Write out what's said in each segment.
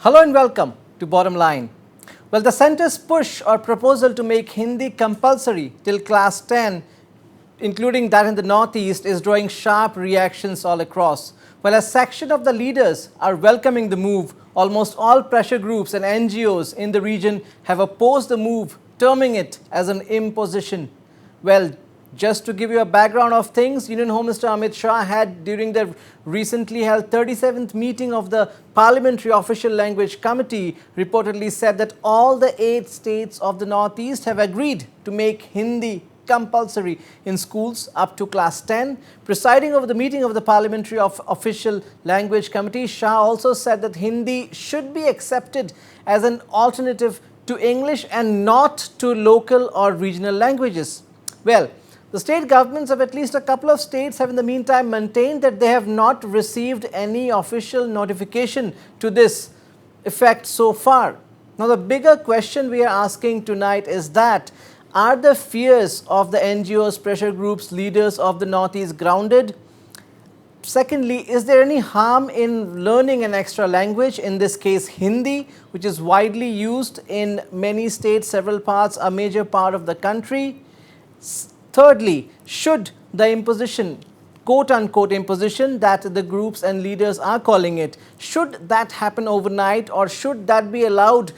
Hello and welcome to Bottom Line. Well, the centre's push or proposal to make Hindi compulsory till class 10, including that in the Northeast, is drawing sharp reactions all across. While a section of the leaders are welcoming the move, almost all pressure groups and NGOs in the region have opposed the move, terming it as an imposition. Well, just to give you a background of things, Union Home Minister Amit Shah had, during the recently held 37th meeting of the Parliamentary Official Language Committee, reportedly said that all the 8 states of the Northeast have agreed to make Hindi compulsory in schools up to class 10. Presiding over the meeting of the Parliamentary Official Language Committee, Shah also said that Hindi should be accepted as an alternative to English and not to local or regional languages. Well, the state governments of at least a couple of states have in the meantime maintained that they have not received any official notification to this effect so far. Now, the bigger question we are asking tonight is that, are the fears of the NGOs, pressure groups, leaders of the Northeast grounded? Secondly, is there any harm in learning an extra language, in this case Hindi, which is widely used in many states, several parts, a major part of the country? Thirdly, should the imposition, quote-unquote imposition, that the groups and leaders are calling it, should that happen overnight, or should that be allowed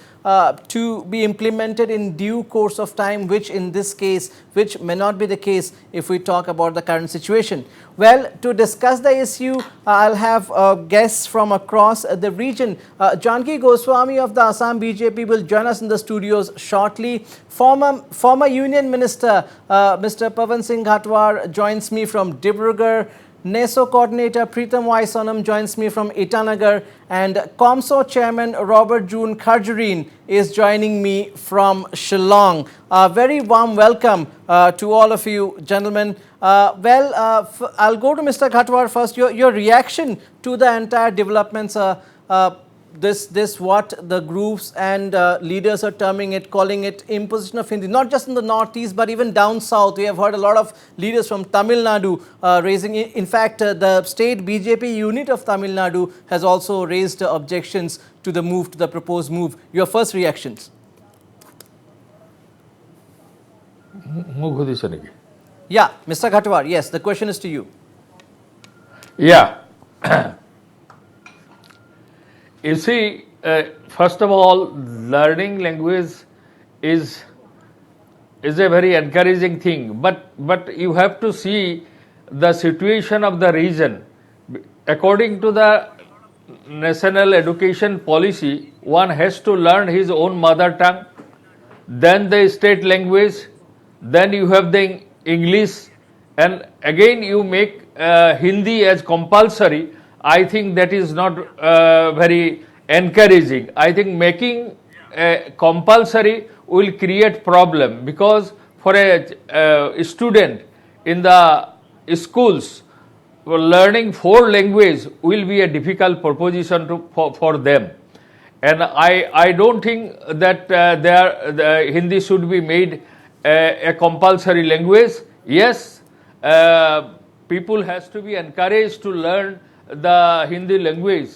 to be implemented in due course of time, which in this case, which may not be the case if we talk about the current situation? Well, to discuss the issue, I'll have guests from across the region. Janki Goswami of the Assam BJP will join us in the studios shortly. Former Union Minister Mr. Pavan Singh Ghatwar joins me from Dibrugarh. NESO coordinator Pritam Y. Sonam joins me from Itanagar, and COMSO chairman Robert June Kharjareen is joining me from Shillong. A very warm welcome to all of you gentlemen. I'll go to Mr. Ghatwar first. Your reaction to the entire developments, this what the groups and leaders are terming it, calling it imposition of Hindi, not just in the Northeast but even down south. We have heard a lot of leaders from Tamil Nadu raising, in fact, the state BJP unit of Tamil Nadu has also raised objections to the move, to the proposed move. Your first reactions? Yeah, Mr. Ghatwar, yes, the question is to you. Yeah. You see, first of all, learning language is a very encouraging thing, but you have to see the situation of the region. According to the national education policy, one has to learn his own mother tongue, then the state language, then you have the English, and again you make Hindi as compulsory. I think that is not very encouraging. I think making compulsory will create problem, because for a student in the schools, learning 4 languages will be a difficult proposition for them. And I don't think that the Hindi should be made a compulsory language. Yes, people has to be encouraged to learn the Hindi language,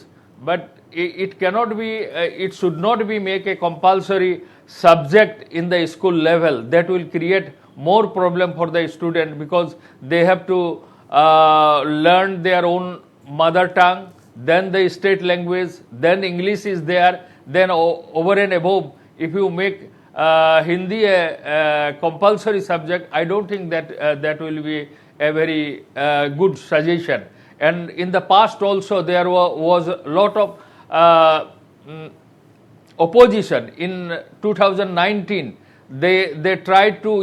but it cannot be, it should not be make a compulsory subject in the school level. That will create more problem for the student, because they have to learn their own mother tongue, then the state language, then English is there, then over and above, if you make Hindi a compulsory subject, I don't think that that will be a very good suggestion. And in the past also there was a lot of opposition. In 2019, they tried to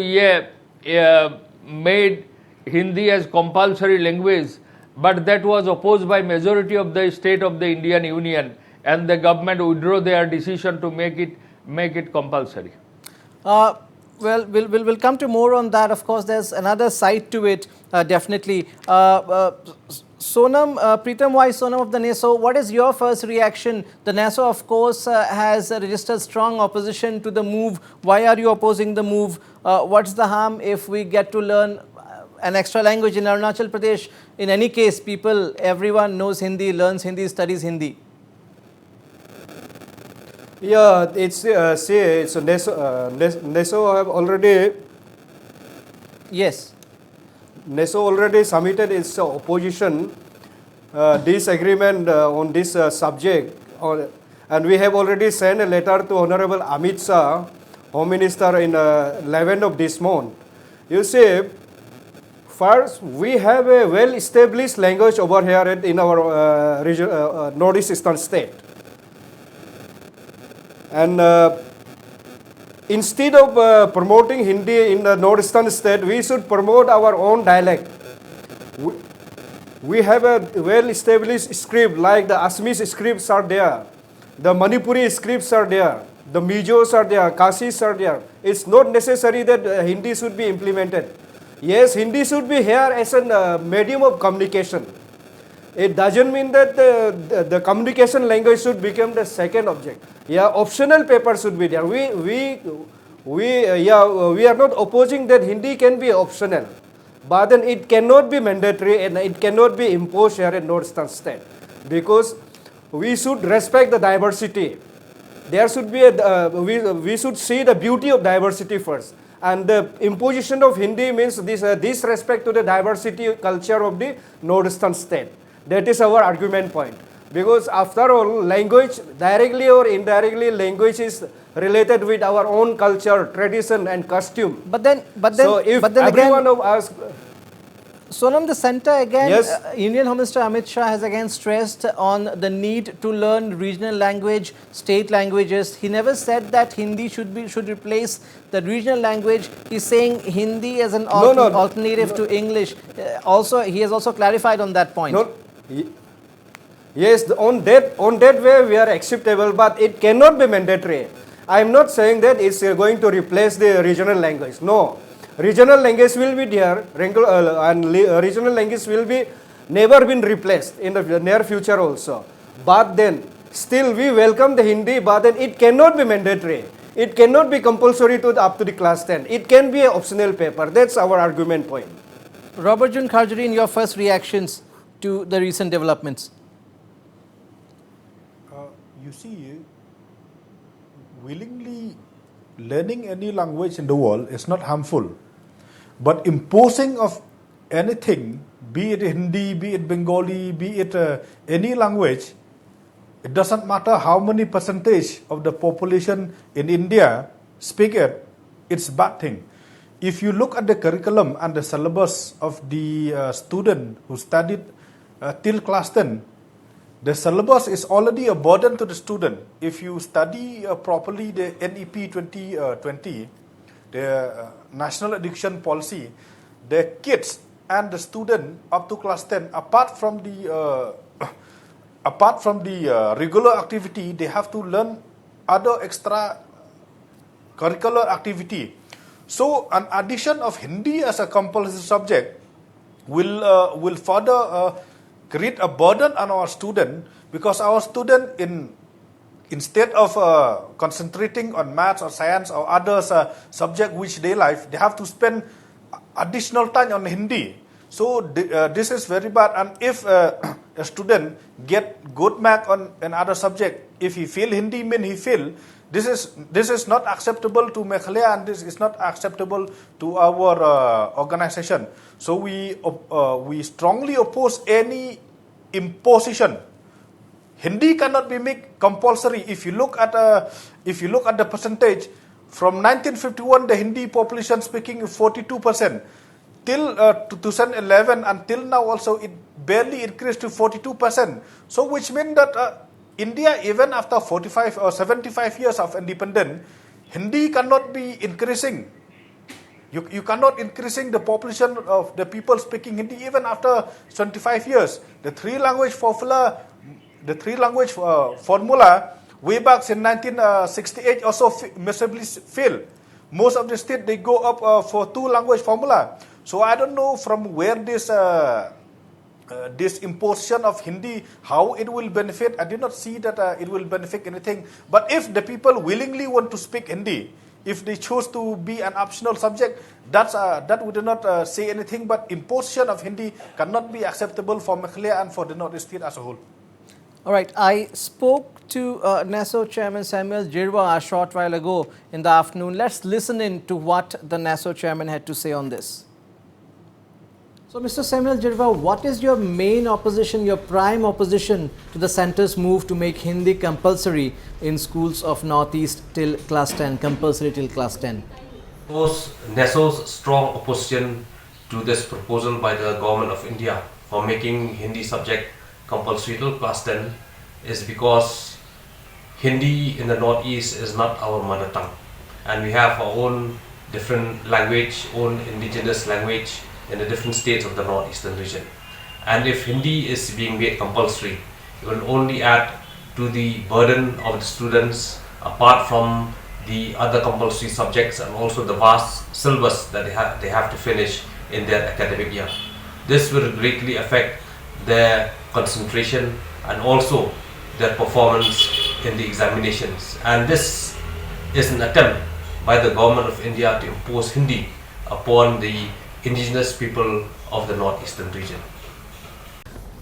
made Hindi as compulsory language, but that was opposed by majority of the state of the Indian Union, and the government withdrew their decision to make it compulsory. Well, we'll come to more on that. Of course, there's another side to it, definitely. Sonam, Pritam Y. Sonam of the NESO, what is your first reaction? The NESO, of course, has registered strong opposition to the move. Why are you opposing the move? What's the harm if we get to learn an extra language in Arunachal Pradesh? In any case, everyone knows Hindi, learns Hindi, studies Hindi. Yeah, it's say it's NESO have already Yes. NESO already submitted its opposition disagreement on this subject, and we have already sent a letter to Honorable Amit Shah, Home Minister, in 11th of this month. You see, first we have a well-established language over here in our region, northeast eastern state, and instead of promoting Hindi in the northeastern state, we should promote our own dialect. We have a well-established script, like the Assamese scripts are there, the Manipuri scripts are there, the Mijos are there, Kashis are there. It's not necessary that Hindi should be implemented. Yes, Hindi should be here as a medium of communication. It doesn't mean that the communication language should become the second object. Yeah, optional paper should be there. We are not opposing that Hindi can be optional, but then it cannot be mandatory and it cannot be imposed here in northeastern state, because we should respect the diversity. There should be we should see the beauty of diversity first, and the imposition of Hindi means this disrespect to the diversity culture of the northeastern state. That is our argument point. Because after all, language, directly or indirectly, language is related with our own culture, tradition, and costume. So if but then every again, one of us, Sonam, the centre again, Yes. Union Home Minister Amit Shah has again stressed on the need to learn regional language, state languages. He never said that Hindi should replace the regional language. He's saying Hindi as an alternative to English. Also, he has also clarified on that point. no, yes, on that way we are acceptable, but it cannot be mandatory. I am not saying that it's going to replace the regional language. No, regional language will be there, and regional language will be never been replaced in the near future also. But then, still we welcome the Hindi, but then it cannot be mandatory. It cannot be compulsory up to the class 10. It can be an optional paper. That's our argument point. Robert Jun Kharjuri, in your first reactions to the recent developments. You see, willingly learning any language in the world is not harmful, but imposing of anything, be it Hindi, be it Bengali, be it any language, it doesn't matter how many percentage of the population in India speak it, it's a bad thing. If you look at the curriculum and the syllabus of the student who studied till class 10, the syllabus is already a burden to the student. If you study properly the NEP 2020, the National Education Policy, the kids and the student up to class 10, apart from the regular activity, they have to learn other extra curricular activity. So an addition of Hindi as a compulsory subject will further create a burden on our student, because our student instead of concentrating on maths or science or other subject which they like, they have to spend additional time on Hindi. So this is very bad. And if a student get good mark on another subject, if he fail Hindi, mean he fail. This is not acceptable to Meghalaya, and this is not acceptable to our organization. So we strongly oppose any imposition. Hindi cannot be made compulsory. If you look at the percentage, from 1951 the Hindi population speaking is 42%. Till 2011 until now also it barely increased to 42%. So which means that India, even after 45 or 75 years of independence, Hindi cannot be increasing. You cannot increasing the population of the people speaking Hindi even after 25 years. The three language formula way back in 1968 also miserably failed. Most of the states they go up for two language formula. So I don't know from where this imposition of Hindi, how it will benefit. I did not see that it will benefit anything. But if the people willingly want to speak Hindi, if they choose to be an optional subject, that would not say anything. But imposition of Hindi cannot be acceptable for Meghalaya and for the Northeast state as a whole. All right, I spoke to NASO Chairman Samuel Jirwa a short while ago in the afternoon. Let's listen in to what the NASO Chairman had to say on this. So, Mr. Samuel Jirwa, what is your main opposition, your prime opposition to the centre's move to make Hindi compulsory in schools of Northeast till class 10, compulsory till class 10? NASO's strong opposition to this proposal by the government of India for making Hindi subject compulsory till class 10 is because Hindi in the Northeast is not our mother tongue, and we have our own different language, own indigenous language in the different states of the Northeastern region. And if Hindi is being made compulsory, it will only add to the burden of the students apart from the other compulsory subjects and also the vast syllabus that they have to finish in their academic year. This will greatly affect their concentration and also their performance in the examinations. And this is an attempt by the government of India to impose Hindi upon the indigenous people of the Northeastern region.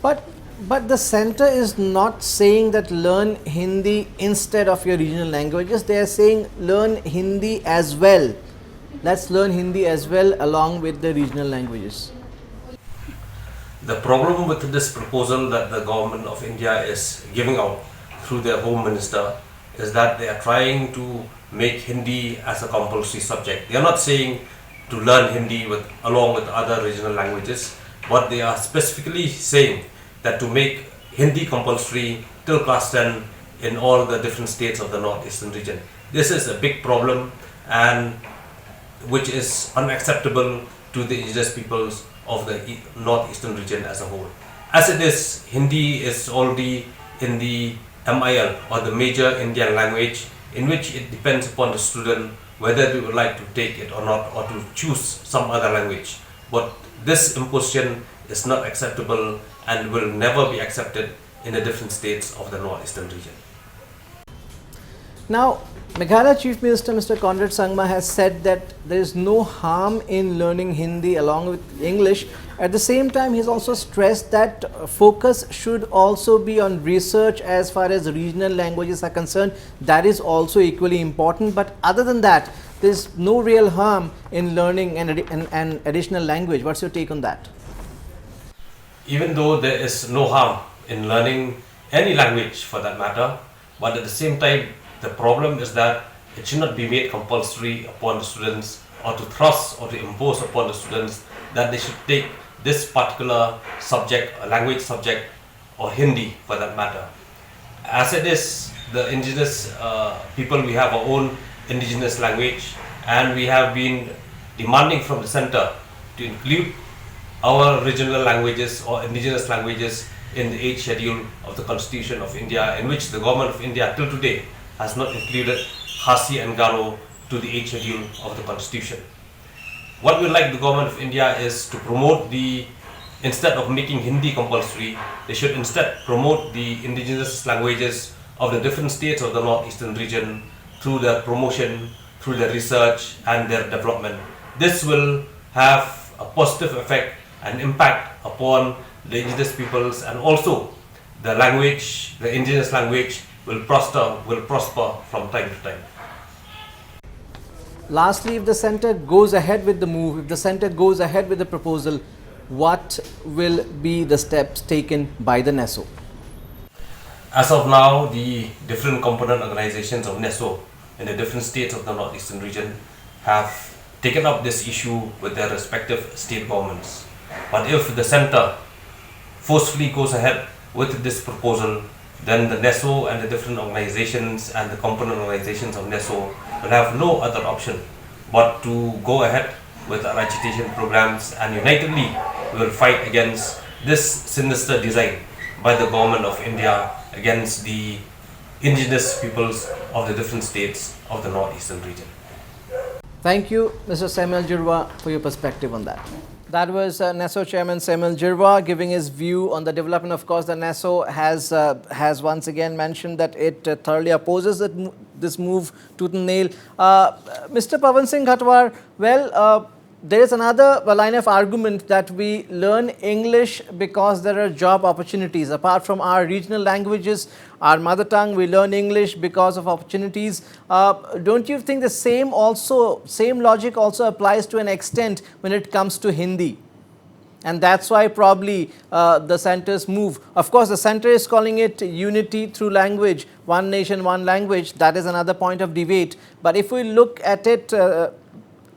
But the centre is not saying that learn Hindi instead of your regional languages. They are saying learn Hindi as well. Let's learn Hindi as well along with the regional languages. The problem with this proposal that the government of India is giving out through their Home Minister is that they are trying to make Hindi as a compulsory subject. They are not saying to learn Hindi along with other regional languages, but they are specifically saying that to make Hindi compulsory till class 10 in all the different states of the Northeastern region. This is a big problem and which is unacceptable to the indigenous peoples of the Northeastern region as a whole. As it is, Hindi is already in the MIL or the major Indian language, in which it depends upon the student whether they would like to take it or not, or to choose some other language. But this imposition is not acceptable and will never be accepted in the different states of the Northeastern region. Now, Meghalaya Chief Minister Mr. Conrad Sangma has said that there is no harm in learning Hindi along with English. At the same time, he has also stressed that focus should also be on research as far as regional languages are concerned. That is also equally important. But other than that, there is no real harm in learning an additional language. What's your take on that? Even though there is no harm in learning any language for that matter, but at the same time, the problem is that it should not be made compulsory upon the students or to thrust or to impose upon the students that they should take this particular subject, a language subject, or Hindi for that matter. As it is, the indigenous people, we have our own indigenous language, and we have been demanding from the center to include our regional languages or indigenous languages in the 8th schedule of the Constitution of India, in which the government of India till today has not included Khasi and Garo to the 8th schedule of the Constitution. What we like the government of India is to promote instead of making Hindi compulsory, they should instead promote the indigenous languages of the different states of the Northeastern region through their promotion, through their research and their development. This will have a positive effect and impact upon the indigenous peoples, and also the language, the indigenous language will prosper from time to time. Lastly, if the centre goes ahead with the move, if the centre goes ahead with the proposal, what will be the steps taken by the NASO? As of now, the different component organizations of NASO in the different states of the Northeastern region have taken up this issue with their respective state governments. But if the centre forcefully goes ahead with this proposal, then the NASO and the different organizations and the component organizations of NASO will have no other option but to go ahead with our agitation programs, and unitedly we will fight against this sinister design by the government of India against the indigenous peoples of the different states of the Northeastern region. Thank you, Mr. Samuel Jirwa, for your perspective on that. That was NASO Chairman Samuel Jirwa giving his view on the development. Of course, the NASO has once again mentioned that it thoroughly opposes this move tooth and nail. Mr. Pavan Singh Ghatwar, well, there is another line of argument that we learn English because there are job opportunities. Apart from our regional languages, our mother tongue, we learn English because of opportunities. Don't you think the same logic also applies to an extent when it comes to Hindi? And that's why probably the center's move. Of course, the center is calling it unity through language, one nation, one language. That is another point of debate. But if we look at it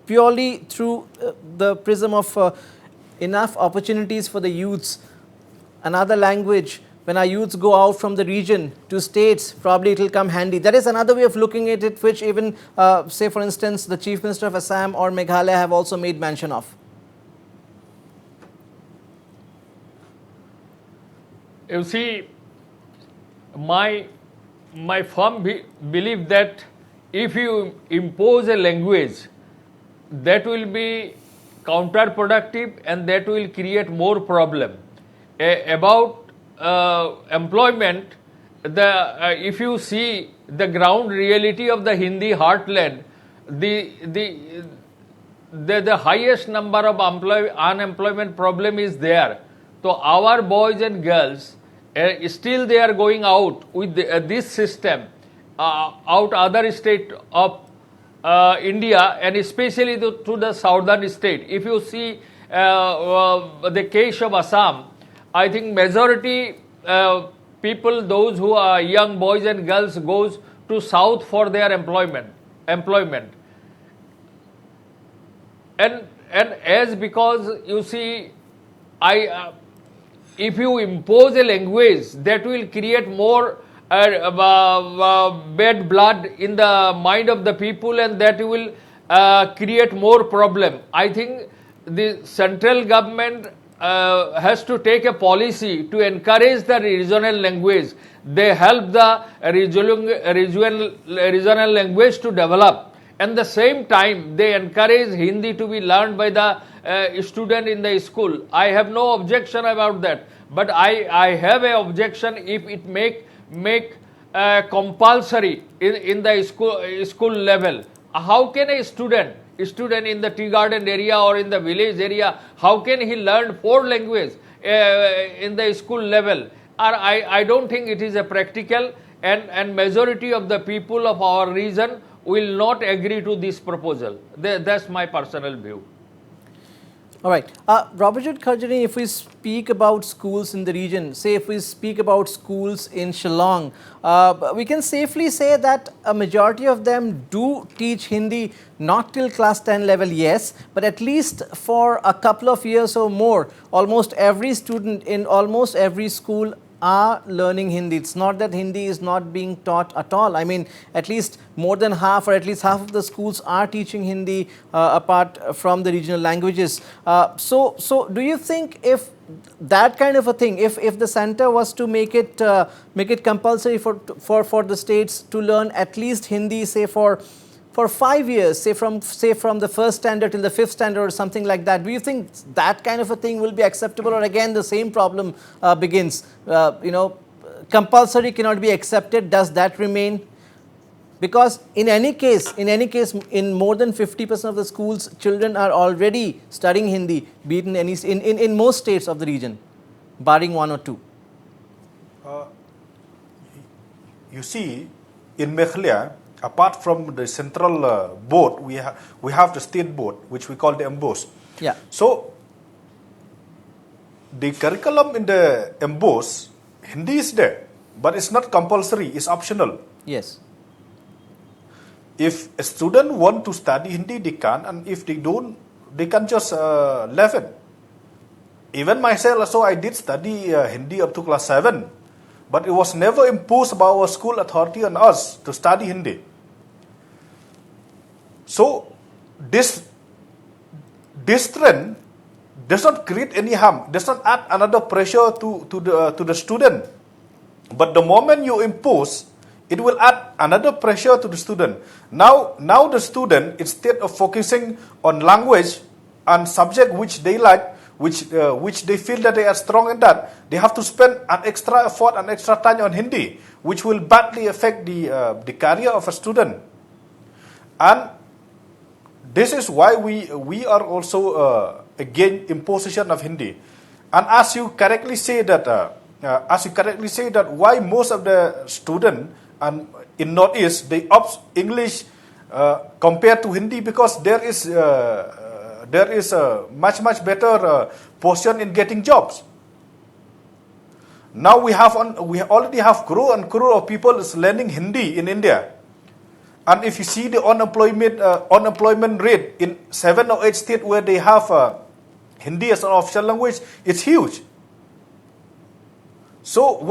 purely through the prism of enough opportunities for the youths, another language, when our youths go out from the region to states, probably it will come handy. That is another way of looking at it, which even, say for instance, the Chief Minister of Assam or Meghalaya have also made mention of. You see, my firm belief that if you impose a language, that will be counterproductive and that will create more problem. About employment, if you see the ground reality of the Hindi heartland, the highest number of unemployment problem is there. So our boys and girls, still they are going out with this system, out other state of India, and especially to the southern state. If you see the case of Assam, I think majority people, those who are young boys and girls, goes to south for their employment. And as because you see, if you impose a language, that will create more bad blood in the mind of the people, and that will create more problem. I think the central government has to take a policy to encourage the regional language. They help the regional language to develop. At the same time, they encourage Hindi to be learned by the student in the school. I have no objection about that, but I have an objection if it make compulsory in the school level. How can a student in the tea garden area or in the village area, how can he learn 4 languages in the school level? I don't think it is a practical, and majority of the people of our region will not agree to this proposal. That's my personal view. All right. Robert Kharjani, if we speak about schools in the region, say if we speak about schools in Shillong, we can safely say that a majority of them do teach Hindi, not till class 10 level, yes, but at least for a couple of years or more, almost every student in almost every school are learning Hindi. It's not that Hindi is not being taught at all. I mean, at least more than half, or at least half of the schools are teaching Hindi apart from the regional languages. So do you think if that kind of a thing, if the center was to make it compulsory for the states to learn at least Hindi, say for 5 years, say from the first standard till the 5th standard or something like that, do you think that kind of a thing will be acceptable, or again the same problem begins? Compulsory cannot be accepted. Does that remain? Because in any case, in more than 50% of the schools, children are already studying Hindi, be it in most states of the region, barring 1 or 2. You see, in Meghalaya, apart from the central board, we have the state board, which we call the EMBOS. Yeah. So the curriculum in the EMBOS, Hindi is there, but it's not compulsory, it's optional. Yes. If a student want to study Hindi, they can, and if they don't, they can just leave it. Even myself also, I did study Hindi up to class 7, but it was never imposed by our school authority on us to study Hindi. So this trend does not create any harm, does not add another pressure to the student. But the moment you impose, it will add another pressure to the student. Now the student, instead of focusing on language and subject which they like, which they feel that they are strong in that, they have to spend an extra effort and extra time on Hindi, which will badly affect the career of a student. And This is why we are also against imposition of Hindi. And as you correctly say that, why most of the student and in Northeast they opt English compared to Hindi, because there is a much better portion in getting jobs. Now we already have crore and crore of people is learning Hindi in India, and if you see the unemployment rate in 7 or 8 states where they have Hindi as an official language, it's huge. So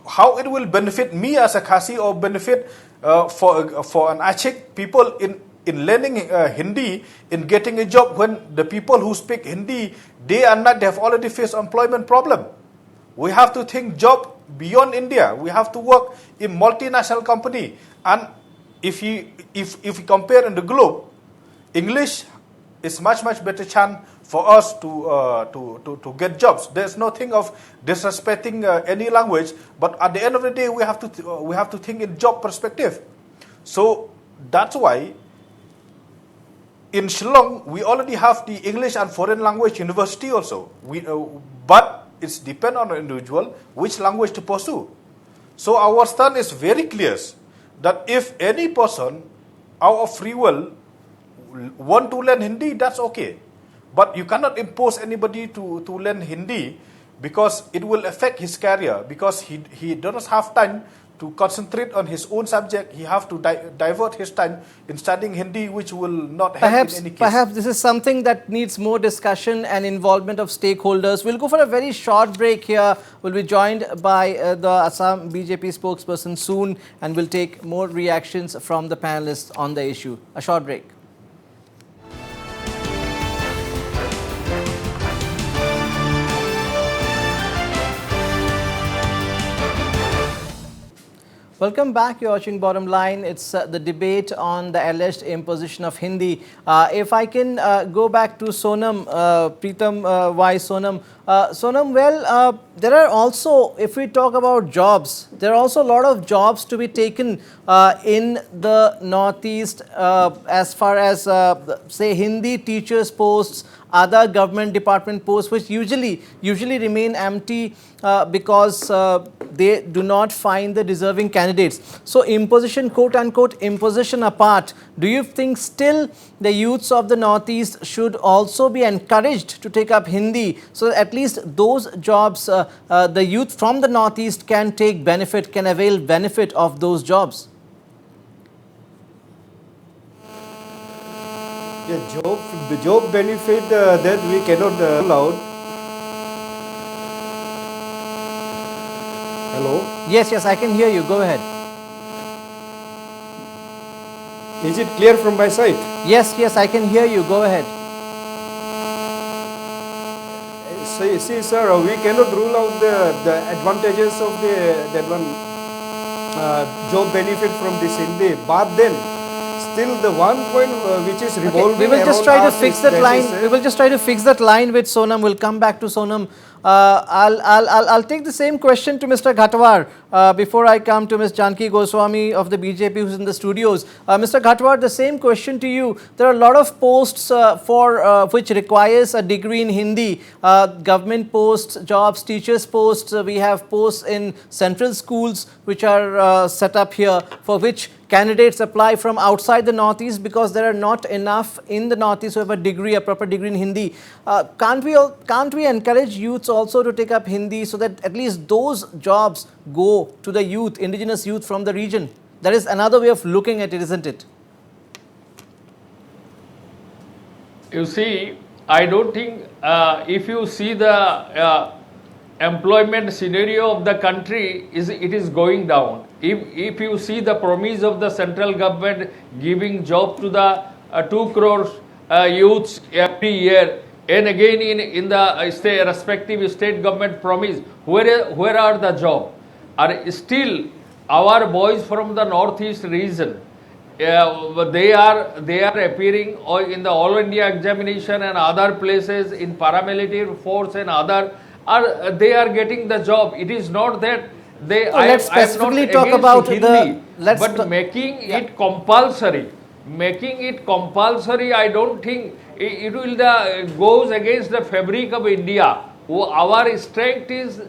how it will benefit me as a Khasi or benefit for an Achik people in learning Hindi, in getting a job, when the people who speak Hindi, they have already faced employment problem. We have to think job beyond India. We have to work in multinational company. And if you compare in the globe, English is much better chance for us to get jobs. There's nothing of disrespecting any language, but at the end of the day, we have to think in job perspective. So that's why in Shillong we already have the English and Foreign Language University also. But it's depend on the individual which language to pursue. So our stand is very clear that if any person out of free will want to learn Hindi, that's okay. But you cannot impose anybody to learn Hindi, because it will affect his career, because he doesn't have time to concentrate on his own subject. He have to divert his time in studying Hindi, which will not help in any case. Perhaps this is something that needs more discussion and involvement of stakeholders. We'll go for a very short break here. We'll be joined by the Assam BJP spokesperson soon, and we'll take more reactions from the panelists on the issue. A short break. Welcome back. You're watching Bottom Line. It's the debate on the alleged imposition of Hindi. If I can go back to Sonam, Preetam Y. Sonam. Sonam, well, there are also, if we talk about jobs, there are also a lot of jobs to be taken in the Northeast as far as, say, Hindi teachers' posts, other government department posts, which usually remain empty because they do not find the deserving candidates. So imposition, quote unquote, imposition apart, do you think still the youths of the Northeast should also be encouraged to take up Hindi, so that at least those jobs, the youth from the Northeast can take benefit, can avail benefit of those jobs? Yeah, the job benefit that we cannot rule out. Hello? Yes, I can hear you. Go ahead. Is it clear from my side? Yes, I can hear you. Go ahead. See, sir, we cannot rule out the advantages of that one job benefit from this Hindi. But then, still the one point which is revolving. Okay, we will just try to fix that line. We will just try to fix that line with Sonam. We'll come back to Sonam. I'll take the same question to Mr. Ghatwar before I come to Ms. Janki Goswami of the BJP, who's in the studios. Mr. Ghatwar, the same question to you. There are a lot of posts for which requires a degree in Hindi. Government posts, jobs, teachers posts. We have posts in central schools which are set up here, for which candidates apply from outside the Northeast because there are not enough in the Northeast who have a degree, a proper degree in Hindi. Can't we encourage youths also to take up Hindi, so that at least those jobs go to the youth, indigenous youth from the region? That is another way of looking at it, isn't it? You see, I don't think if you see the employment scenario of the country, it is going down. If you see the promise of the central government giving job to the 2 crore youths every year, and again in the respective state government promise, where are the job? Are still our boys from the Northeast region, they are appearing in the All India examination and other places in paramilitary force and other. They are getting the job. It is not that they. Let's specifically talk about Hindi, the. but making it compulsory. making it compulsory, I don't think it will goes against the fabric of India. Our strength is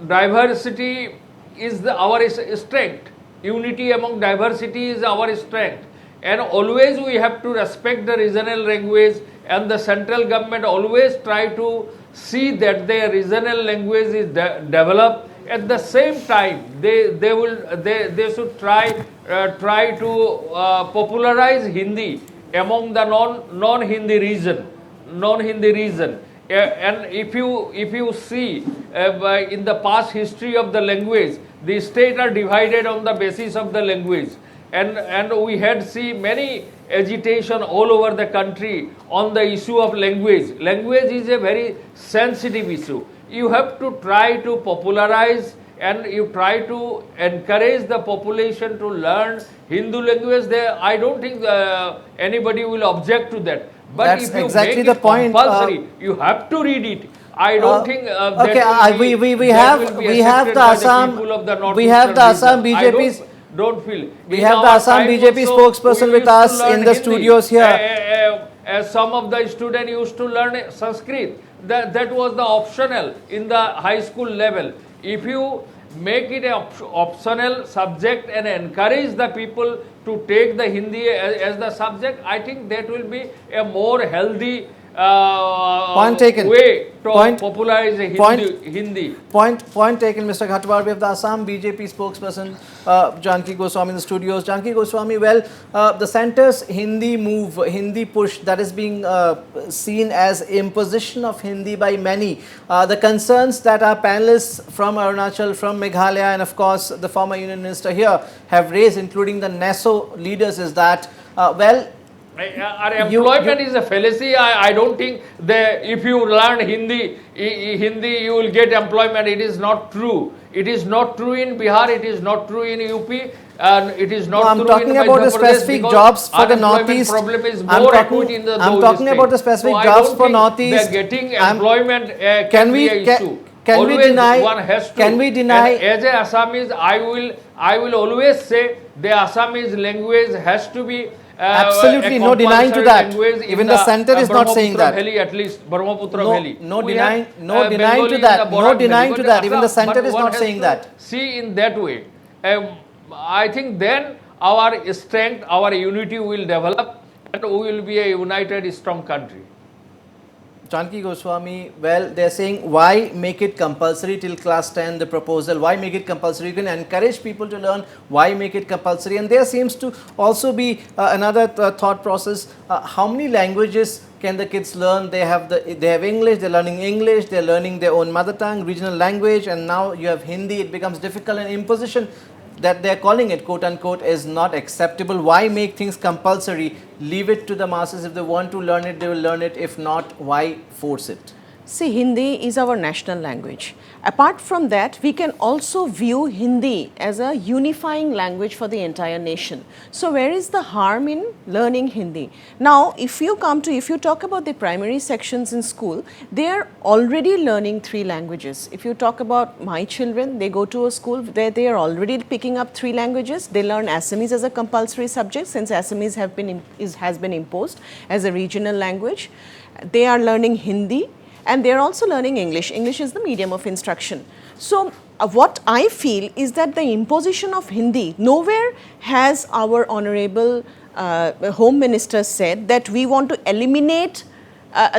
diversity is our strength. Unity among diversity is our strength. And always we have to respect the regional language, and the central government always try to see that their regional language is developed. At the same time, they should try to popularize Hindi among the non-Hindi region. And if you see in the past history of the language, the states are divided on the basis of the language, and we had seen many agitation all over the country on the issue of language. Language is a very sensitive issue. You have to try to popularize, and you try to encourage the population to learn Hindu language. I don't think anybody will object to that. But That's if you exactly make the it point, compulsory, you have to read it. I don't think okay, we that have will be we have accepted the by Assam people of the we have the Assam northeastern region. BJP's Don't feel. we In have the our Assam time BJP also, spokesperson we with used to us learn in the Hindi. studios here. Some of the students used to learn Sanskrit. That was the optional in the high school level. If you make it an optional subject and encourage the people to take the Hindi as the subject, I think that will be a more healthy Point taken. way to Point- popularize point- Hindi. Point taken, Mr. Ghatwar. We have the Assam BJP spokesperson, Janki Goswami in the studios. Janki Goswami, well, the centre's Hindi move, Hindi push, that is being seen as imposition of Hindi by many. The concerns that our panelists from Arunachal, from Meghalaya, and of course the former Union Minister here have raised, including the NESO leaders, is that, well, Our employment is a fallacy. I don't think that if you learn Hindi, you will get employment. It is not true. It is not true in Bihar. It is not true in UP. And it is not no, I'm true talking in about the Madhya Pradesh specific because jobs for the unemployment northeast. problem is I'm more talking- acute in the I'm those talking states. about the specific So I jobs don't for think northeast. they're getting I'm- employment Can can we- be an issue. can we Always deny- one has to. can we deny- And as a Assamese, I will always say the Assamese language has to be Absolutely, a no denying to compulsory that. language in Even the center is not saying Brahmaputra that. Valley, at least Brahmaputra No- Valley. no We denying- have, no denying Bengali to in that. the No Barak denying Valley. to that. Even the Assam, center but is one not has saying to that. See in that way. I think then our strength, our unity will develop, and we will be a united, strong country. Janki Goswami, well, they're saying why make it compulsory till class 10, the proposal, why make it compulsory? You can encourage people to learn, why make it compulsory? And there seems to also be another thought process. How many languages can the kids learn? They have English, they're learning English, they're learning their own mother tongue, regional language, and now you have Hindi. It becomes difficult, and imposition that they're calling it, quote unquote, is not acceptable. Why make things compulsory? Leave it to the masses. If they want to learn it, they will learn it. If not, why force it? See, Hindi is our national language. Apart from that, we can also view Hindi as a unifying language for the entire nation. So where is the harm in learning Hindi? Now, if you talk about the primary sections in school, they are already learning 3 languages. If you talk about my children, they go to a school where they are already picking up 3 languages. They learn Assamese as a compulsory subject, since Assamese has been imposed as a regional language. They are learning Hindi. And they are also learning English. English is the medium of instruction. So, what I feel is that the imposition of Hindi, nowhere has our honorable Home Minister said that we want to eliminate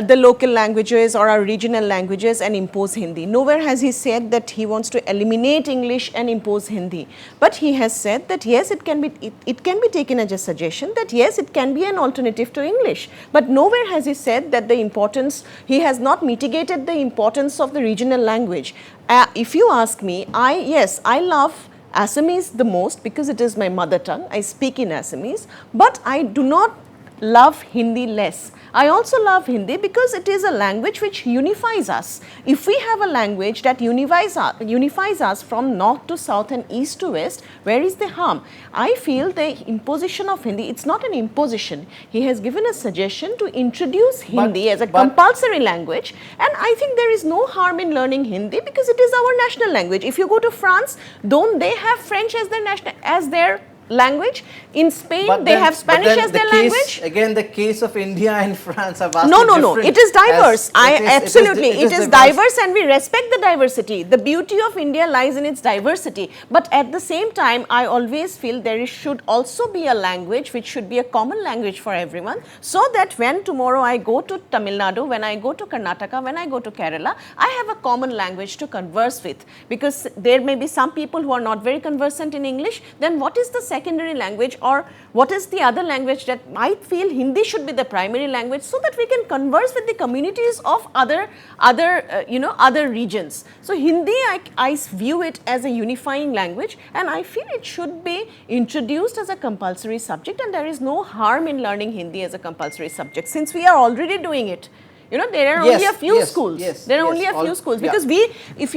the local languages or our regional languages and impose Hindi. Nowhere has he said that he wants to eliminate English and impose Hindi. But he has said that yes, it can be taken as a suggestion that yes, it can be an alternative to English. But nowhere has he said that he has not mitigated the importance of the regional language. If you ask me, I love Assamese the most because it is my mother tongue. I speak in Assamese, but I do not love Hindi less. I also love Hindi because it is a language which unifies us. If we have a language that unifies us from north to south and east to west, where is the harm? I feel the imposition of Hindi, it's not an imposition. He has given a suggestion to introduce Hindi as a compulsory language, and I think there is no harm in learning Hindi because it is our national language. If you go to France, don't they have French as their language. In Spain, But they then- have but Spanish then as the their case, language. Again, the case of India and France are vastly No, no, different. no. It is diverse. Absolutely. It It is diverse, and we respect the diversity. The beauty of India lies in its diversity. But at the same time, I always feel there should also be a language which should be a common language for everyone, so that when tomorrow I go to Tamil Nadu, when I go to Karnataka, when I go to Kerala, I have a common language to converse with. Because there may be some people who are not very conversant in English, then what is the secondary language, or what is the other language that I feel Hindi should be the primary language, so that we can converse with the communities of other regions. So Hindi, I view it as a unifying language, and I feel it should be introduced as a compulsory subject, and there is no harm in learning Hindi as a compulsory subject, since we are already doing it. You know, there are only a few schools. There are only a few schools, because if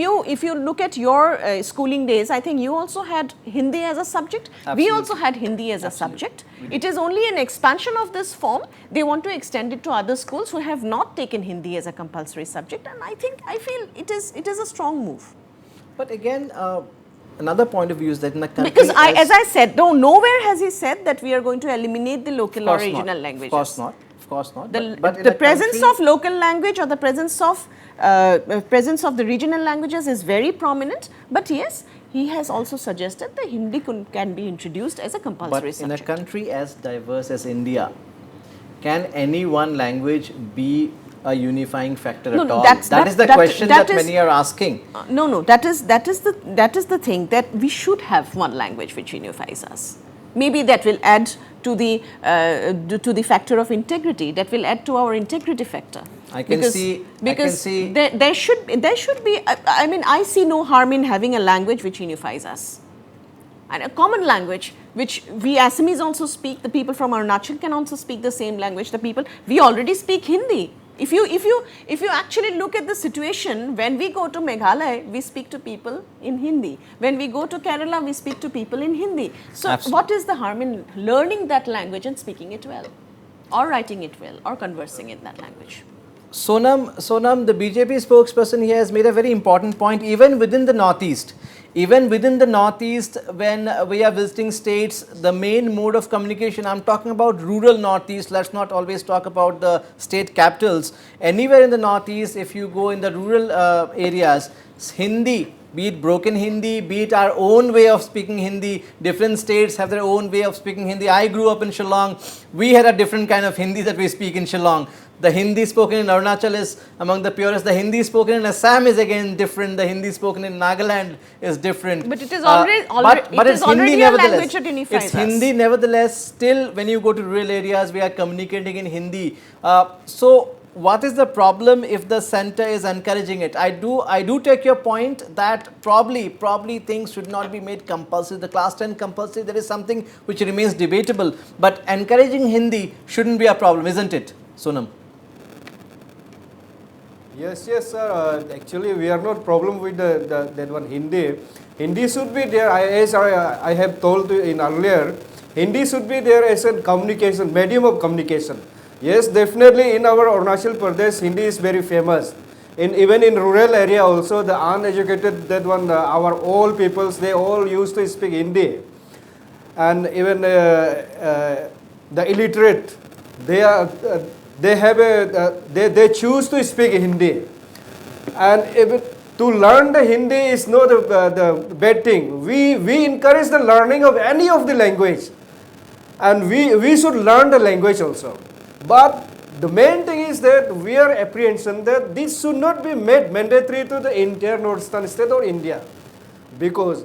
you look at your schooling days, I think you also had Hindi as a subject. Absolutely. We also had Hindi as a subject. It is only an expansion of this form. They want to extend it to other schools who have not taken Hindi as a compulsory subject, and I feel it is a strong move. But again, another point of view is that in a country Because as I said, though, nowhere has he said that we are going to eliminate the local or Of course not. regional languages. Of course not. Of course not. The, But in the a presence country- of local language or the presence of the regional languages is very prominent. But yes, he has also suggested that Hindi can be introduced as a compulsory But in a subject. country as diverse as India, can any one language be a unifying factor No, at no, all? that's- That is the that- question that that is- many are asking. No, that is the thing, that we should have one language which unifies us. Maybe that will add to the factor of integrity. That will add to our integrity factor. I can see- there should be. I mean, I see no harm in having a language which unifies us, and a common language which we Assamese also speak. The people from Arunachal can also speak the same language. We already speak Hindi. If you actually look at the situation, when we go to Meghalaya, we speak to people in Hindi. When we go to Kerala, we speak to people in Hindi. So Absolutely. what is the harm in learning that language and speaking it well, or writing it well, or conversing in that language? Sonam, the BJP spokesperson here has made a very important point. Even within the Northeast, when we are visiting states, the main mode of communication, I'm talking about rural Northeast, let's not always talk about the state capitals. Anywhere in the Northeast, if you go in the rural areas, Hindi, be it broken Hindi, be it our own way of speaking Hindi, different states have their own way of speaking Hindi. I grew up in Shillong. We had a different kind of Hindi that we speak in Shillong. The Hindi spoken in Arunachal is among the purest. The Hindi spoken in Assam is again different. The Hindi spoken in Nagaland is different. But it is already it's already Hindi a nevertheless. language that unifies It's us. Hindi nevertheless. Still, when you go to rural areas, we are communicating in Hindi. So, what is the problem if the center is encouraging it? I do take your point that probably things should not be made compulsory. The class 10 compulsory, there is something which remains debatable. But encouraging Hindi shouldn't be a problem, isn't it, Sonam? Yes, sir. Actually, we are not problem with that one Hindi. Hindi should be there. As I have told you in earlier, Hindi should be there as a communication, medium of communication. Yes, definitely in our Arunachal Pradesh, Hindi is very famous. Even in rural area also, the uneducated, that one, our old peoples, they all used to speak Hindi. And even the illiterate, they choose to speak Hindi. And to learn the Hindi is not the bad thing. We encourage the learning of any of the language. And we should learn the language also. But the main thing is that we are apprehension that this should not be made mandatory to the entire northern state or India. Because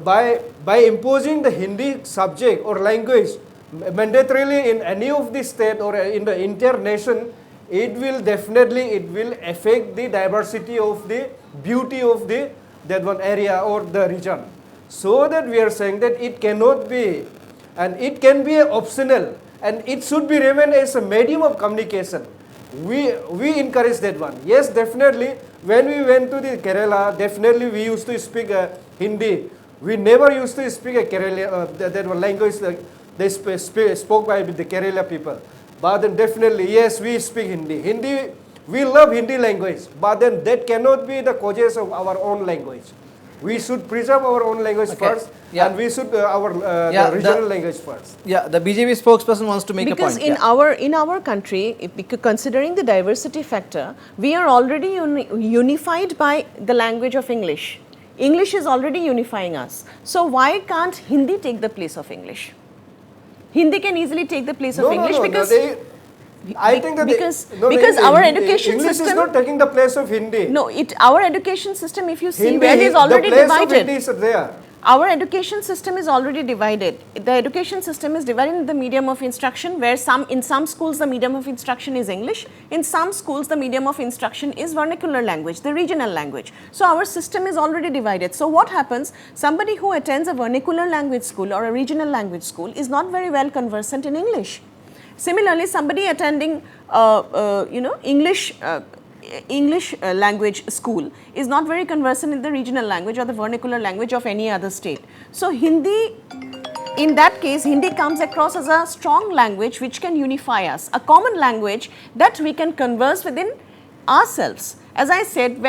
by imposing the Hindi subject or language mandatorily in any of the state or in the entire nation, it will affect the diversity of the beauty of that one area or the region. So that we are saying that it cannot be, and it can be optional, and it should be remain as a medium of communication. We encourage that one. Yes, definitely. When we went to the Kerala, definitely we used to speak Hindi. We never used to speak a Kerala that one language they spoke by the Kerala people. But then definitely, yes, we speak Hindi. We love Hindi language. But then that cannot be the causes of our own language. We should preserve our own language first, Yeah. and we should Yeah, the regional language first. Yeah, the BJP spokesperson wants to make Because a point. in our country, considering the diversity factor, we are already unified by the language of English. English is already unifying us. So why can't Hindi take the place of English? Hindi can easily take the place of English because I think that because our education English system is not taking the place of Hindi. No, our education system, if you see, Hindi, where is already the place divided. of Hindi is there. Our education system is already divided. The education system is divided in the medium of instruction, where in some schools the medium of instruction is English. In some schools the medium of instruction is vernacular language, the regional language. So our system is already divided. So what happens? Somebody who attends a vernacular language school or a regional language school is not very well conversant in English. Similarly, somebody attending English language school is not very conversant in the regional language or the vernacular language of any other state. So Hindi, in that case, Hindi comes across as a strong language which can unify us, a common language that we can converse within ourselves. As I said,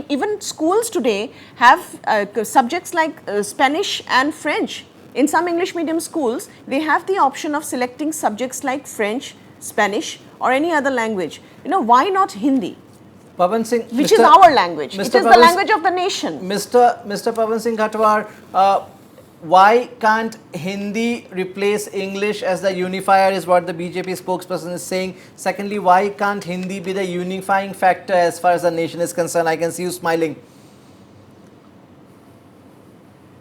even schools today have subjects like Spanish and French. In some English medium schools, they have the option of selecting subjects like French, Spanish or any other language. Why not Hindi? Pavan Singh, Which is our language. It is the language of the nation. Mr. Pavan Singh Ghatwar, why can't Hindi replace English as the unifier is what the BJP spokesperson is saying. Secondly, why can't Hindi be the unifying factor as far as the nation is concerned? I can see you smiling.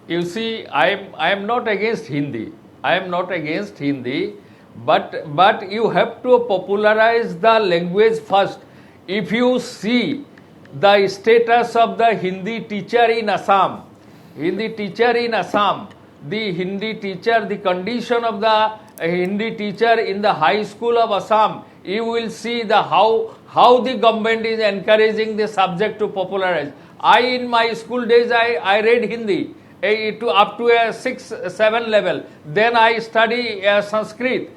You see, I am not against Hindi. I am not against Hindi, but you have to popularize the language first. If you see the status of the Hindi teacher in Assam, the Hindi teacher, the condition of the Hindi teacher in the high school of Assam, you will see how the government is encouraging the subject to popularize. In my school days, I read Hindi up to a 6-7 level. Then I study Sanskrit,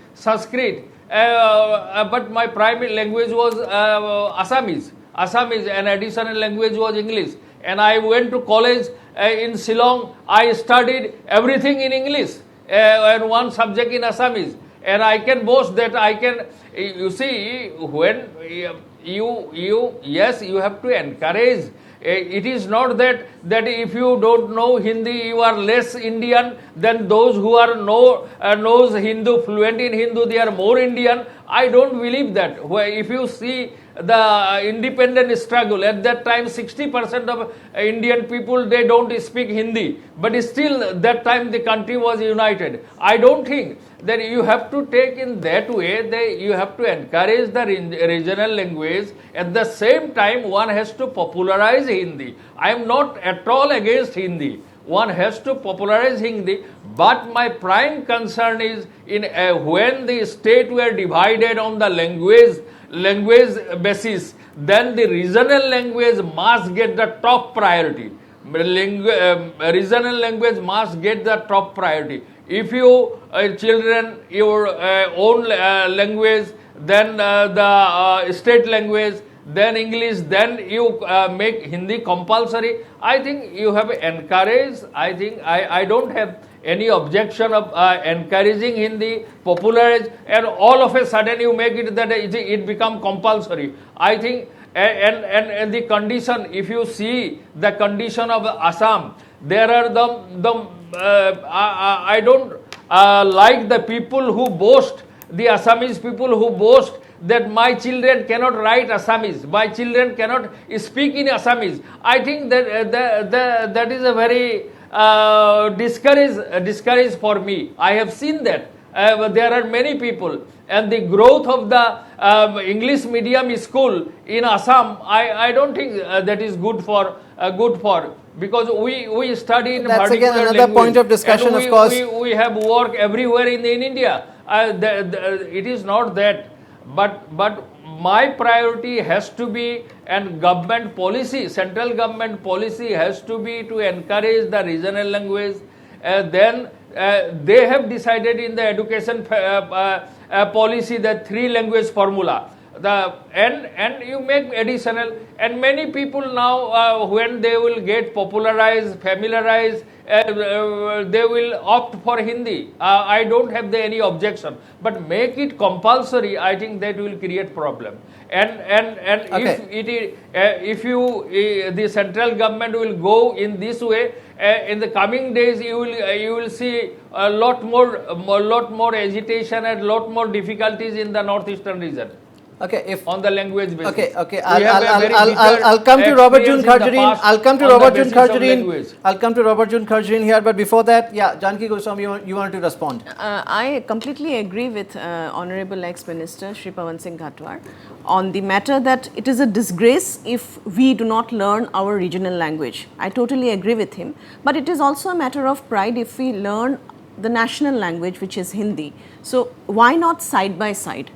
but my primary language was Assamese, and additional language was English. And I went to college in Shillong. I studied everything in English and one subject in Assamese. And I can boast that I can. You see, when you have to encourage. It is not that if you don't know Hindi, you are less Indian than those who are knows Hindu, fluent in Hindu, they are more Indian. I don't believe that. If you see the independent struggle, at that time 60% of Indian people, they don't speak Hindi, but still that time the country was united. I don't think that you have to take in that way, that you have to encourage the regional language. At the same time, one has to popularize Hindi. I am not at all against Hindi. One has to popularize Hindi, but my prime concern is when the state were divided on the language basis, then the regional language must get the top priority. Regional language must get the top priority. If you children your own language, then the state language, then English, then you make Hindi compulsory. I think you have encouraged. I don't have any objection of encouraging Hindi, popularize, and all of a sudden you make it that it become compulsory. I think, and the condition, if you see the condition of Assam, there are I don't like the people who boast, the Assamese people who boast that my children cannot write Assamese, my children cannot speak in Assamese. I think that is a very discourage for me. I have seen that. There are many people, and the growth of the English medium school in Assam, I don't think that is good for because we study in That's particular again another language, point of discussion, and of course. We have work everywhere in India. It is not that, but my priority has to be, and government policy, central government policy has to be to encourage the regional language. Then they have decided in the education policy that 3 language formula. And you make additional, and many people now when they will get popularized, familiarized, they will opt for Hindi. I don't have any objection, but make it compulsory. I think that will create problem. And Okay. if you the central government will go in this way, in the coming days you will see a lot more agitation and lot more difficulties in the northeastern region. Okay, if On the language basis. okay, okay, We have a very bitter I'll come to Robert June experience in the Kharjareen. past I'll come to on the Robert June basis of Kharjareen. language. I'll come to Robert June Kharjareen here, but before that, yeah, Janki Goswami, you wanted to respond. I completely agree with Honorable Ex-Minister Shri Pawan Singh Ghatwar on the matter that it is a disgrace if we do not learn our regional language. I totally agree with him, but it is also a matter of pride if we learn the national language, which is Hindi. So why not side by side?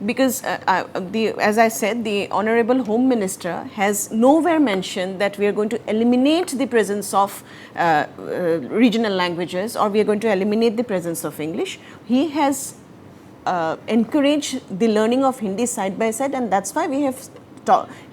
Because as I said, the Honorable Home Minister has nowhere mentioned that we are going to eliminate the presence of regional languages or we are going to eliminate the presence of English. He has encouraged the learning of Hindi side by side, and that's why we have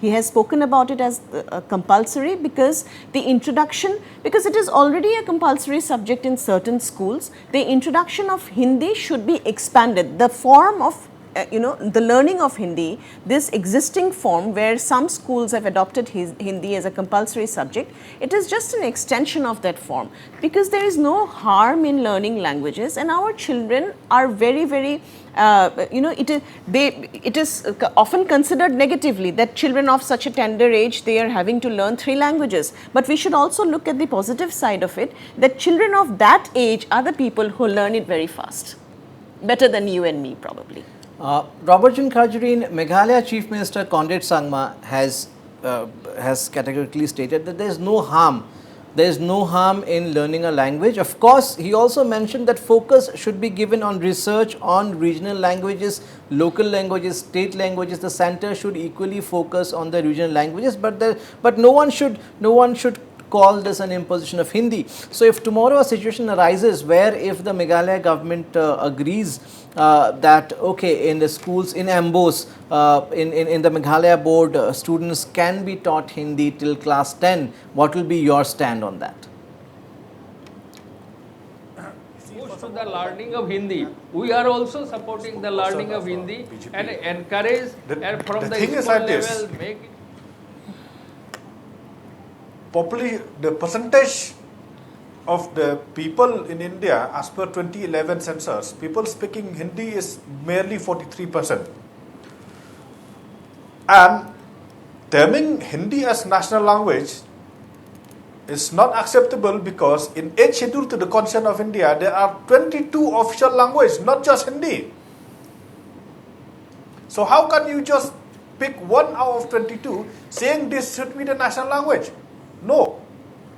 he has spoken about it as compulsory, because the introduction, because it is already a compulsory subject in certain schools, the introduction of Hindi should be expanded. The form of the learning of Hindi, this existing form where some schools have adopted Hindi as a compulsory subject, it is just an extension of that form, because there is no harm in learning languages, and our children are very, very, it is often considered negatively that children of such a tender age, they are having to learn 3 languages. But we should also look at the positive side of it, that children of that age are the people who learn it very fast, better than you and me probably. Robert June Kharjareen, Meghalaya Chief Minister Conrad Sangma has categorically stated that there is no harm. There is no harm in learning a language. Of course, he also mentioned that focus should be given on research on regional languages, local languages, state languages. The center should equally focus on the regional languages, but no one should call this an imposition of Hindi. So if tomorrow a situation arises where if the Meghalaya government agrees that okay, in the schools in Ambos, in the Meghalaya board, students can be taught Hindi till class 10, what will be your stand on that? To the learning of Hindi, we are also supporting the learning of Hindi and encourage, and from the thing is school like this. level make it. The percentage of the people in India, as per 2011 census, people speaking Hindi is merely 43%. And terming Hindi as national language is not acceptable because in 8th schedule to the Constitution of India, there are 22 official languages, not just Hindi. So how can you just pick one out of 22 saying this should be the national language? No,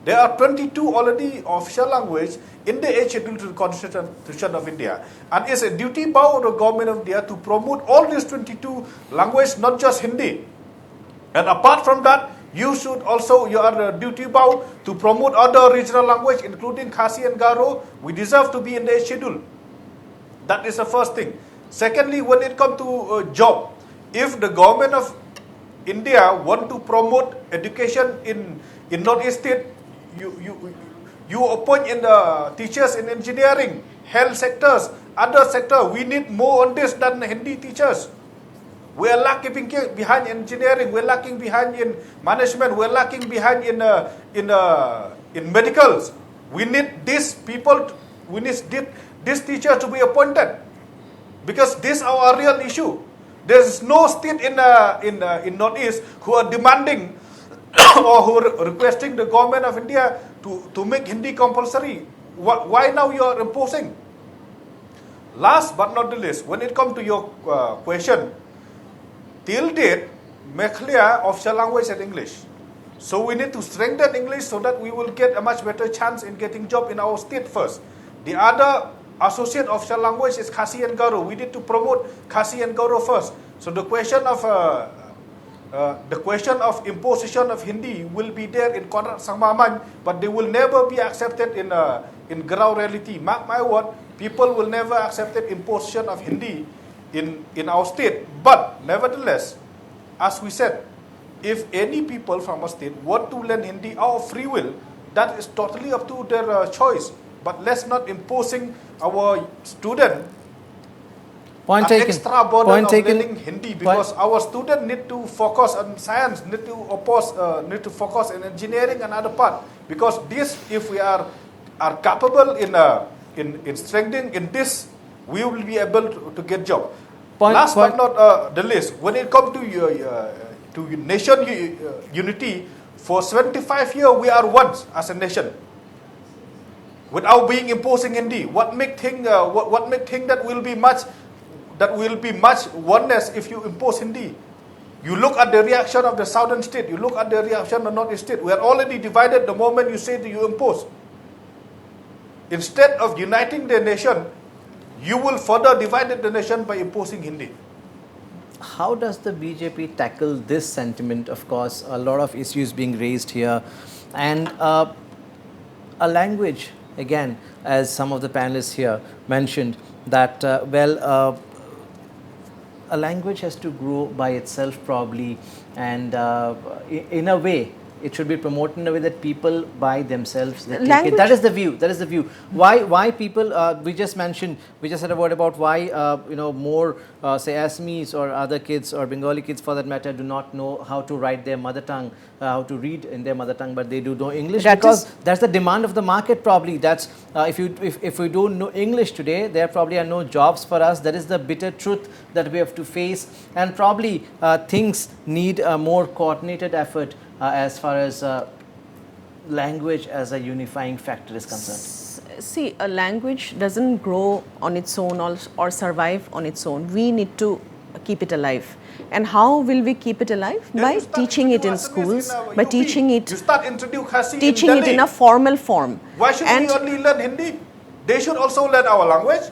there are 22 already official language in the 8th schedule to the Constitution of India, and it's a duty bound of the government of India to promote all these 22 languages, not just Hindi. And apart from that, you are duty bound to promote other regional language, including Khasi and Garo. We deserve to be in the 8th schedule. That is the first thing. Secondly, when it comes to job, if the government of India want to promote education in Northeast State, you appoint in the teachers in engineering, health sectors, other sector. We need more on this than Hindi teachers. We are lacking behind engineering. We are lacking behind in management. We are lacking behind in medicals. We need these people. We need this teacher to be appointed, because this is our real issue. There is no state in Northeast who are demanding or who are requesting the government of India to make Hindi compulsory. Why now you are imposing? Last but not the least, when it comes to your question, till date, Meghalaya official language is English. So we need to strengthen English so that we will get a much better chance in getting job in our state first. The other associate official language is Khasi and Garo. We need to promote Khasi and Garo first. So the question of imposition of Hindi will be there in Conrad Sangma, but they will never be accepted in ground reality. Mark my word, people will never accept imposition of Hindi in our state. But nevertheless, as we said, if any people from a state want to learn Hindi out of free will, that is totally up to their choice. But let's not imposing our student Point an taken. extra burden Point of taken. learning Hindi, because our student need to focus on science, need to focus on engineering and other part. Because this, if we are capable in strengthening in this, we will be able to get job. Last but not the least, when it comes to nation unity, for 75 years we are one as a nation. Without being imposing Hindi, what make think that will be much oneness if you impose Hindi? You look at the reaction of the southern state, you look at the reaction of the northeast state. We are already divided the moment you say that you impose. Instead of uniting the nation, you will further divide the nation by imposing Hindi. How does the BJP tackle this sentiment? Of course, a lot of issues being raised here, and a language, again, as some of the panelists here mentioned, that a language has to grow by itself probably, and in a way it should be promoted in a way that people by themselves they take it. That is the view. That is the view. Why people? We just said a word about why more say Assamese or other kids or Bengali kids for that matter do not know how to write their mother tongue, how to read in their mother tongue, but they do know English because that's the demand of the market probably. That's if we don't know English today, there probably are no jobs for us. That is the bitter truth that we have to face, and probably things need a more coordinated effort as far as language as a unifying factor is concerned. See, a language doesn't grow on its own or survive on its own. We need to keep it alive. And how will we keep it alive? By teaching it in schools, by teaching it in a formal form. Why should we only learn Hindi? They should also learn our language.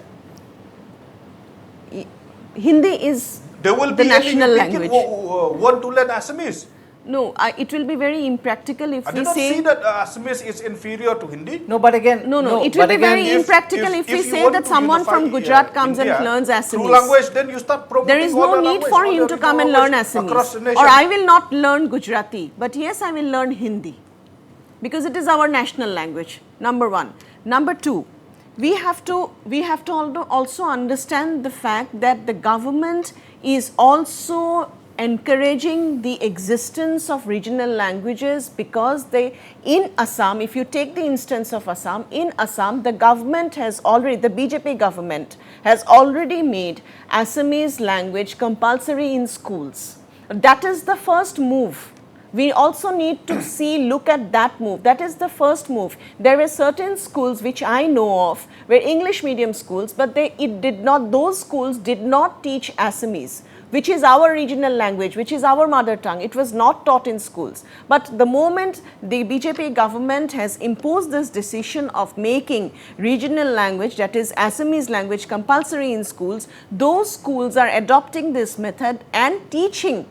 Hindi is the national language. Want to learn Assamese? No, it will be very impractical if we say... I do not see that Assamese is inferior to Hindi. No, but again... No, it will be very impractical if we say that someone from Gujarat comes and learns Assamese. Through language, then you start promoting there is no need for him to come and learn Assamese. Or I will not learn Gujarati, but yes, I will learn Hindi. Because it is our national language, number one. Number two, we have to also understand the fact that the government is also encouraging the existence of regional languages, because in Assam, if you take the instance of Assam, in Assam the BJP government has already made Assamese language compulsory in schools. That is the first move. We also need to look at that move. That is the first move. There were certain schools which I know of were English medium schools, but those schools did not teach Assamese, which is our regional language, which is our mother tongue. It was not taught in schools. But the moment the BJP government has imposed this decision of making regional language, that is Assamese language, compulsory in schools, those schools are adopting this method and teaching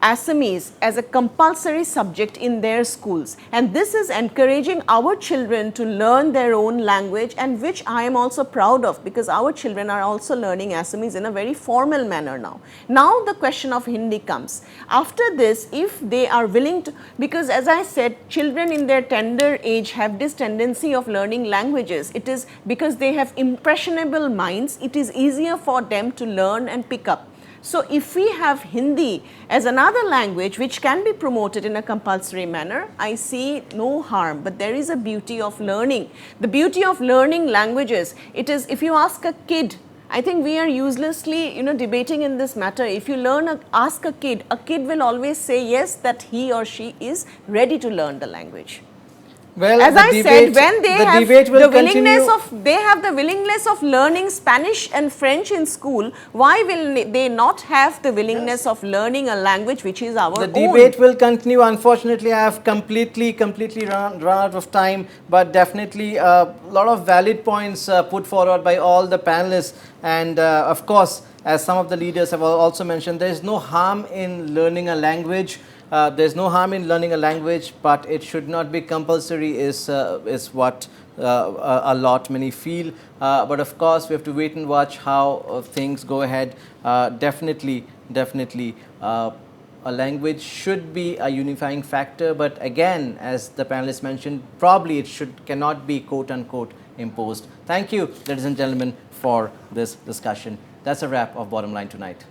Assamese as a compulsory subject in their schools, and this is encouraging our children to learn their own language, and which I am also proud of, because our children are also learning Assamese in a very formal manner now. Now the question of Hindi comes. After this, if they are willing to, because as I said, children in their tender age have this tendency of learning languages. It is because they have impressionable minds, it is easier for them to learn and pick up. So if we have Hindi as another language which can be promoted in a compulsory manner, I see no harm, but there is a beauty of learning. The beauty of learning languages, it is, if you ask a kid, I think we are uselessly, debating in this matter. If you ask a kid will always say yes, that he or she is ready to learn the language. Well, as I said, when they have the willingness of learning Spanish and French in school, why will they not have the willingness of learning a language which is our own? The debate will continue. Unfortunately, I have completely run out of time, but definitely a lot of valid points put forward by all the panelists, and of course, as some of the leaders have also mentioned, there is no harm in learning a language. There's no harm in learning a language, but it should not be compulsory is what a lot many feel. But of course, we have to wait and watch how things go ahead. Definitely, a language should be a unifying factor, but again, as the panelists mentioned, probably it cannot be quote unquote imposed. Thank you, ladies and gentlemen, for this discussion. That's a wrap of Bottom Line tonight.